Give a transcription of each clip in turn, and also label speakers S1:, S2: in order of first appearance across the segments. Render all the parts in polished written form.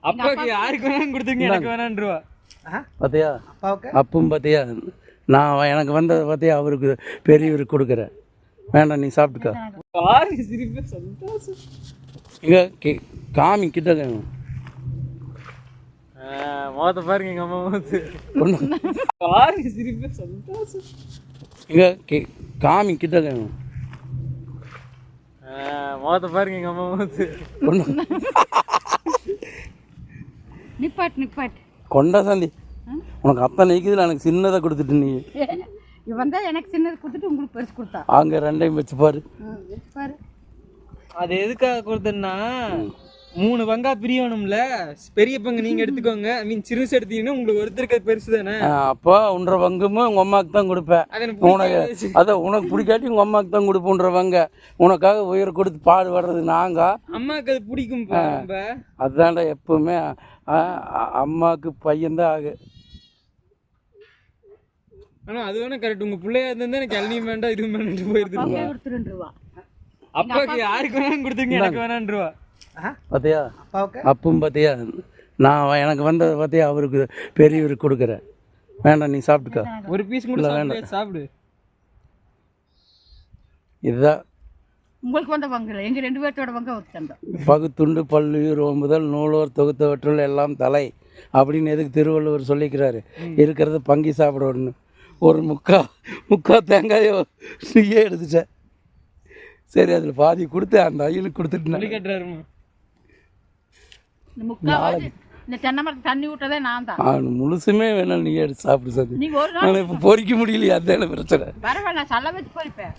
S1: அப்பாவுக்கு யாருக்கு வேணாலும் கொடுத்துங்க, எனக்கு வேணான்றவா.
S2: பார்த்தியா அப்பும் பார்த்தியா, நான் எனக்கு வந்ததை பார்த்தியா அவருக்கு பெரியவருக்கு கொடுக்குறேன். வேண்டாம் நீ சாப்பிட்டுக்கா.
S1: சந்தோஷம்.
S2: இங்கே காமி கிட்ட
S1: மோத பாருங்க எங்க அம்மா மோது. சிரிப்பு சந்தோஷம்.
S2: இங்கே காமி கிட்ட
S1: மோத பாருங்க எங்க அம்மா மோது.
S3: நிப்பாட்
S2: கொண்டா சாந்தி, உனக்கு அத்தனை நிற்குதுல, எனக்கு சின்னதாக கொடுத்துட்டு நீ
S3: இவன் தான் எனக்கு சின்னது கொடுத்துட்டு உங்களுக்கு பெருசு கொடுத்தா.
S2: அங்கே ரெண்டையும் வச்சு பாரு.
S1: அது எதுக்காக கொடுத்தேன்னா 3 பங்கா பிரியணும்ல, பெரிய பங்கு நீங்க எடுத்துக்கோங்க, சிறுசு எடுத்தீங்கன்னா உங்களுக்கு ஒருத்தருக்கு பெருசு தானே.
S2: அப்போ 1.5 பங்குமே உங்கள் அம்மாவுக்கு தான் கொடுப்பேன். உனக்கு அதான் உனக்கு பிடிக்காட்டி உங்கள் அம்மாவுக்கு தான் கொடுப்போன்ற பங்க. உனக்காக உயிர் கொடுத்து பாடுபடுறது நாங்கள்.
S1: அம்மாவுக்கு அது பிடிக்கும்.
S2: அதுதான்டா எப்பவுமே அம்மாவுக்கு பையன்தான் ஆகு.
S1: ஆனால் அது வேணா கரெக்ட். உங்கள் பிள்ளையா இருந்தால் எனக்கு எல்லாம் வேண்டாம், இது வேண்டாம் போயிருந்துருவா. அப்பாவுக்கு யாருக்கு வேணாலும் கொடுத்துங்க, எனக்கு வேணான்றவா.
S2: பார்த்தியா அப்பும் பார்த்தியா, நான் எனக்கு வந்ததை பார்த்தியா அவருக்கு பெரியவருக்கு கொடுக்குறேன். வேண்டாம் நீ சாப்பிட்டுக்கா.
S1: ஒரு பீஸ் கூட வேண்டாம், சாப்பிடு.
S2: இதுதான்
S3: உங்களுக்கு வந்த பங்கு, எங்க 2 பேர்த்தோட பங்கு வந்தோம்.
S2: பகுத்துண்டு பல்லுயிர் ஓம்புதல் நூலோர் தொகுத்தவற்றுள் எல்லாம் தலை அப்படின்னு எதுக்கு திருவள்ளுவர் சொல்லிக்கிறாரு. இருக்கிறத பங்கி சாப்பிடணும்னு. ஒரு முக்கா தேங்காயோ நீயே எடுத்துச்சேன். சரி அதில் பாதி கொடுத்து அந்த ஐயனுக்கு கொடுத்துட்டு
S3: இந்த தென்னை மரத்துக்கு தண்ணி விட்டதே நான் தான்.
S2: முழுசுமே வேணாம் நீ எடுத்து சாப்பிடு சார். நான் இப்போ பொறிக்க முடியலையே, அதுதான பிரச்சனை.
S3: பரவாயில்ல, நான் சல்ல வச்சு பொறிப்பேன்,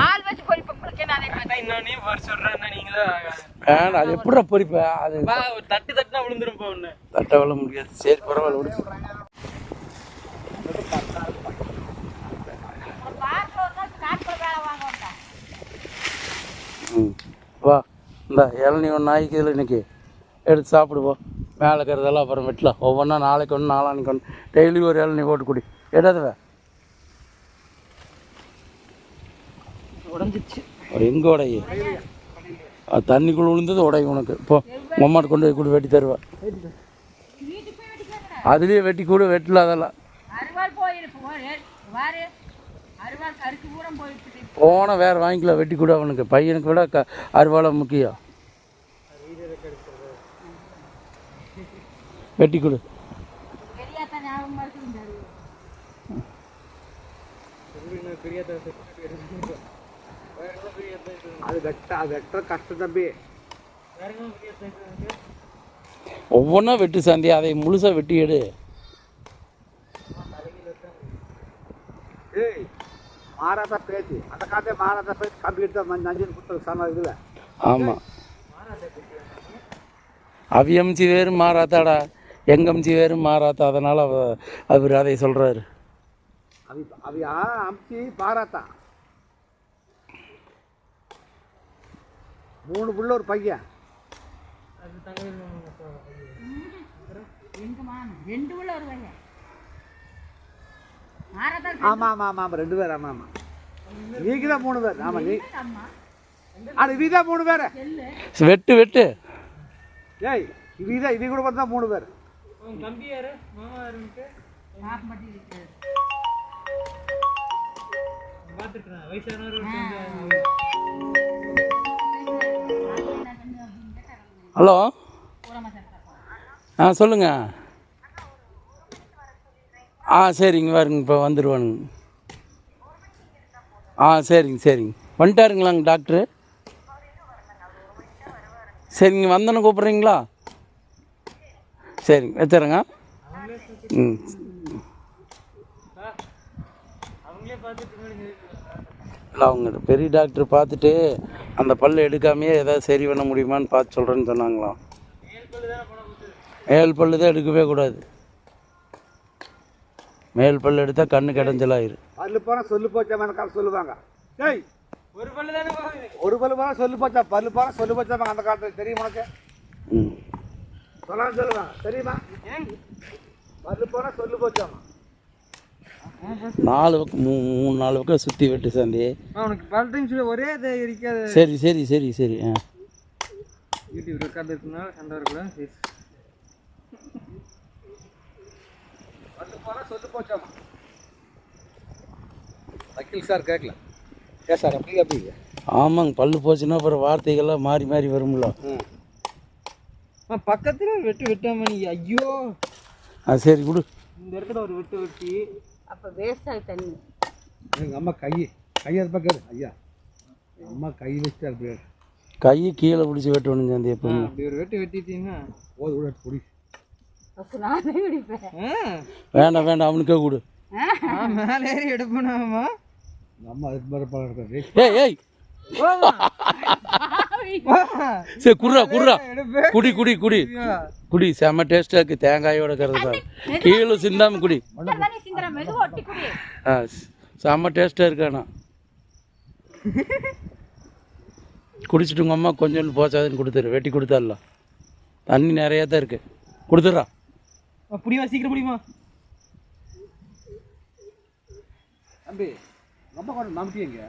S3: ஆள் வச்சு பொறிப்பேன்.
S2: வேணாம், அது எப்படா பொறிப்பேன்? அது
S1: தட்டுனா விழுந்துரும். ஒன்று
S2: தட்ட விழ முடியாது. சரி பரவாயில்ல விடு. வா இந்த இளநீ ஒன்று நாய்க்கு இதில் இன்னைக்கு எடுத்து சாப்பிடுவோம். மேலே இருக்கிறதெல்லாம் அப்புறம் வெட்டலாம். ஒவ்வொன்றா நாளைக்கு ஒன்று நாளானிக்கு ஒன்று டெய்லி ஒரு இளநீ போட்டு குடி. எடாதவ
S3: உடஞ்சிச்சு.
S2: எங்கே உடையு? தண்ணிக்குள்ளே விழுந்தது உடையும் உனக்கு. இப்போ மம்மாட்டு கொண்டு போய் கூட வெட்டி தருவேன். அதுலேயே வெட்டி கூட வெட்டல. அதெல்லாம் போனால் வேறு வாங்கிக்கலாம். வெட்டி கூட அவனுக்கு பையனுக்கு விட அருவாளை முக்கியம். வெட்டி கொடு. ஒவ்வொன்றா வெட்டு சாந்தி, அதை முழுசாக வெட்டி எடு.
S4: மாறாத பேச்சு அந்த காலத்தே மாறாத பேச்சு கம்ப்யூட்டர் நஞ்சின் புத்தகம் சம இதில்.
S2: ஆமாம், அவியம்சி வேறு மாறாத்தாடா, எங்கம்சி வேறு மாறாத்தா. அதனால் அவர் அதை சொல்கிறாரு.
S4: அவியா அம்சி மாறாத்தா. 3 புள்ள ஒரு பையன்.
S3: 2 புள்ள ஒரு பையன்.
S4: ஆமாம் 2 பேர். ஆமாம் நீங்க தான் 3 பேர். ஆமாம் நீ அது இது தான் 3 பேர்.
S2: வெட்டு வெட்டு.
S4: ஏய் இது கூட பார்த்தா 3 பேர்.
S1: தம்பி யாரு? மாமா யாருன்னு பார்த்துக்கிறேன். வயசானவர்.
S2: ஹலோ, சொல்லுங்க. சரிங்க பாருங்க, இப்போ வந்துடுவானுங்க. சரிங்க வந்துட்டாருங்களாங்க டாக்டரு? சரிங்க, வந்தோன்னு கூப்பிட்றீங்களா? சரிங்க வச்சுறேங்க. இல்லை அவங்க பெரிய டாக்டர் பார்த்துட்டு அந்த பல் எடுக்காமையே ஏதாவது சரி பண்ண முடியுமான்னு பார்த்து சொல்கிறேன்னு சொன்னாங்களாம். மேல் பல்லு தான் எடுக்கவே கூடாது. மேல் பல்லு எடுத்தால் கண்ணு கிடஞ்சலாயிரு.
S4: பல்லு போனால் சொல்லு போச்சா கணக்காக சொல்லுவாங்க. டேய்
S1: ஒரு பல்லு தானே,
S4: ஒரு பல்லு போனால் சொல்லு போச்சா, பல்லு போனால் சொல்லு போச்சாங்க அந்த காலத்தில். தெரியுமா உனக்கு? சொல்லான்னு சொல்லுவாங்க தெரியுமா? பல்லு போனால் சொல்லு போச்சாமா.
S2: 4 பக்கம் 3-4 பக்கம் சுற்றி வெட்டு சாந்தி.
S1: உனக்கு பல் டைம் சொல்லி ஒரே இருக்காது.
S2: சரி
S1: யூடியூப் ரெக்கார்ட் இருக்குன்னா சண்டை வரக்கூடாது.
S4: சொல்லு போச்சாமா வக்கீல் சார் கேட்கல. ஏன் சார் அப்படி
S2: ஆமாங்க, பல்லு போச்சுன்னா அப்புறம் வார்த்தைகள்லாம் மாறி மாறி வரும்ல.
S1: பக்கத்துல ஒரு வெட்டு வெட்டாம நீ ஐயோ
S2: சரி கொடு.
S1: இந்த இடத்துல ஒரு வெட்டு வெட்டி
S3: அப்போ வேஸ்ட் ஆகி தண்ணி.
S4: எங்கள் அம்மா கையை பக்கம் ஐயா அம்மா கை வச்சுட்டு அப்படி
S2: கையை கீழே பிடிச்சி வெட்டணும் சந்தி எப்பவுமே.
S1: அப்படி ஒரு வெட்டு வெட்டிட்டீங்கன்னா
S4: போது கூட பொடி.
S3: அப்போ நானே குடிப்பேன்.
S2: வேண்டாம் வேண்டாம், அவனுக்கே கொடு.
S1: மேலே ஏறி எடுப்பனாமா
S4: அம்மா அதுக்கு மேலே பழம் இருக்காது.
S2: ஏய் ஏய் சரி குடுறா குடுறா, குடி குடி குடி குடி, செம்ம டேஸ்டாக இருக்குது தேங்காயோட இருக்கிறது பாரு. கீழே சிந்தாம குடி. செம்ம டேஸ்ட்டாக இருக்காண்ணா. குடிச்சிட்டு உங்கள் அம்மா கொஞ்சோண்டு போச்சாதுன்னு கொடுத்துரு, வெட்டி கொடுத்தாடலாம். தண்ணி நிறையா தான் இருக்கு, கொடுத்துட்றா.
S1: புடிமா சீக்கிரம் புடிமா.
S4: தம்பி ரொம்ப கொண்டு மாமிட்டிங்க.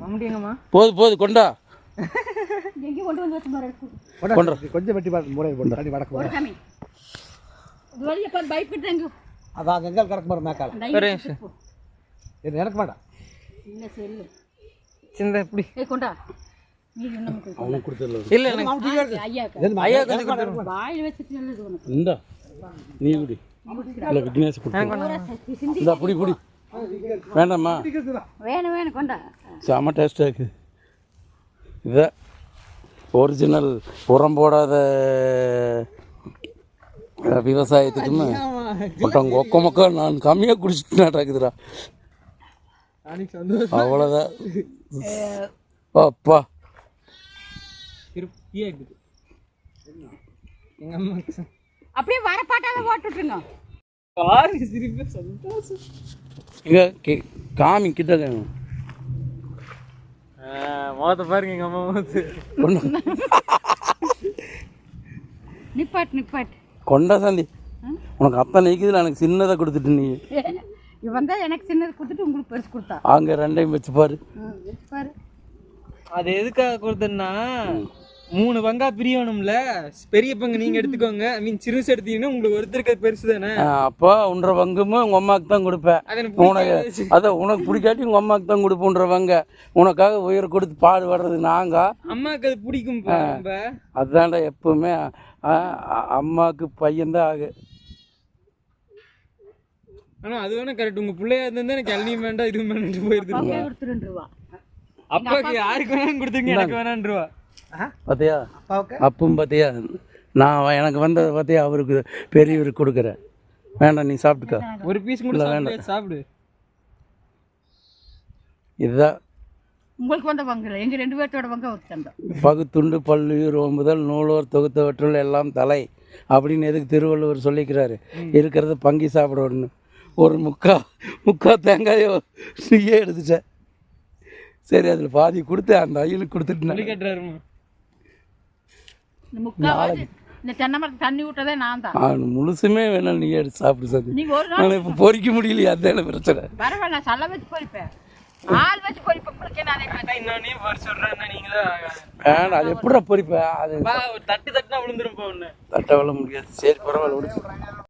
S1: மாமிட்டிங்கம்மா
S2: போது போது கொண்டா
S3: எங்கேயும் கொண்டு வந்து வச்சு மாதிரி
S2: கொண்டா.
S4: கொஞ்சம் வெட்டி பார்த்து முறை போட்டு தண்ணி வடக்கு போகிறேன்.
S3: சாமி இது வழி எப்போ பைப் விட்டுறேங்க.
S4: அதான் எங்கே கறக்கு போகிற மேக்கால எனக்கு வேண்டாம்.
S3: இல்லை செல்லு
S1: சின்ன இப்படி
S3: கொண்டா நீ நமக்கு
S2: அவனுக்கு கொடுத்துடல.
S1: இல்லை எனக்கு
S3: ஐயாக்கா
S1: ஐயா கொஞ்சம் கொடுத்துருவோம்.
S3: வாயில் வச்சுட்டு நல்லது உனக்கு.
S2: இந்தா நீ குடி. இல்லை விக்னேஷ் கொடுத்து இந்தா புடி புடி. வேண்டாம்மா,
S3: வேணும் வேணும் கொண்டா.
S2: செம்ம டேஸ்ட்டாக இருக்குது. இதுதான் ஒரிஜினல் உரம் போடாத விவசாயத்துக்குமே மொத்தம் ஒக்க மொக்க நான் கம்மியாக குடிச்சிட்டு நடக்குதுடா. அவ்வளோதான். அப்பா
S1: திருப்தியாக இருக்குது. எங்கள் அம்மா
S3: அப்படியே வரப்பாட்டால போட்டுட்ருங்க.
S1: பாரு சிரிப்பு சந்தோஷம்.
S2: இங்கே காமி கிட்ட
S1: முகத்தை பாருங்க எங்கள் அம்மா முகத்து.
S3: நிப்பாட்டு நிப்பாட்டு
S2: கொண்டா சாந்தி, உனக்கு அத்தனை நிற்குதுல, எனக்கு சின்னதாக கொடுத்துட்டு நீ.
S3: இவன் தான் எனக்கு சின்னது கொடுத்துட்டு உங்களுக்கு பெருசு கொடுத்தா.
S2: அங்கே ரெண்டையும் வச்சு பாரு.
S3: வச்சு பாரு.
S1: அது எதுக்காக கொடுத்தேன்னா 3 பங்கா பிரியணும்ல. பெரிய பங்கு நீங்க எடுத்துக்கோங்க, சிறுசு எடுத்தீங்கன்னா உங்களுக்கு ஒருத்தருக்கு பெருசு தானே.
S2: அப்போ உன்ற பங்குமே உங்கள் அம்மாவுக்கு தான் கொடுப்பேன். உனக்கு அதான் உனக்கு பிடிக்காட்டி உங்கள் அம்மாவுக்கு தான் கொடுப்புன்ற பங்க. உனக்காக உயிரை கொடுத்து பாடுபடுறது நாங்கள்.
S1: அம்மாவுக்கு அது பிடிக்கும்.
S2: அதுதான்டா எப்பவுமே அம்மாவுக்கு பையன்தான் ஆகு.
S1: ஆனால் அது வேணா கரெக்ட். உங்கள் பிள்ளையா இருந்தா எனக்கு எல்லாம் வேண்டாம் இதுவும் வேண்டாம் போயிருது.
S3: கொடுத்து 2 ரூபா
S1: அப்பாவுக்கு யாருக்கு வேணாலும் கொடுத்துருங்க, எனக்கு வேணான்றவா.
S2: பார்த்தியா அப்பும் பார்த்தியா, நான் எனக்கு வந்ததை பார்த்தியா அவருக்கு பெரியவருக்கு கொடுக்குறேன். வேண்டாம் நீ சாப்பிட்டுக்கா.
S1: ஒரு பீஸ் கூட வேண்டாம், சாப்பிடு.
S2: இதுதான்
S3: உங்களுக்கு வந்த பங்கு இல்லை, எங்கள் 2 பேர்த்தோட பங்கு ஒத்துந்தோம்.
S2: பகுத்துண்டு பல்லுயிர் ஓம்புதல் நூலோர் தொகுத்தவற்றுள் எல்லாம் தலை அப்படின்னு எதுக்கு திருவள்ளுவர் சொல்லிக்கிறாரு. இருக்கிறத பங்கி சாப்பிடணும்னு. ஒரு முக்கா தேங்காயோ நீயே எடுத்துட்டேன். சரி அதில் பாதி கொடுத்து அந்த ஐயனுக்கு கொடுத்துட்டு
S3: இந்த தென்னை மரத்துக்கு தண்ணி விட்டதே நான் தான்.
S2: முழுசுமே வேணாம் நீ எடுத்து சாப்பிடு சார்.
S3: நீங்க ஒரு நாள்
S2: இப்போ பொறிக்க முடியலையா, அதான பிரச்சனை.
S3: பரவாயில்ல, நான் சல்ல வச்சு பொறிப்பேன், ஆள் வச்சு பொறிப்பேன். உங்களுக்கு நான்
S2: வேணாம், அது எப்படா பொறிப்பேன். அது
S1: தட்டு தட்டுனா விழுந்துரும்.
S2: தட்ட விழ முடியாது. சரி பரவாயில்ல.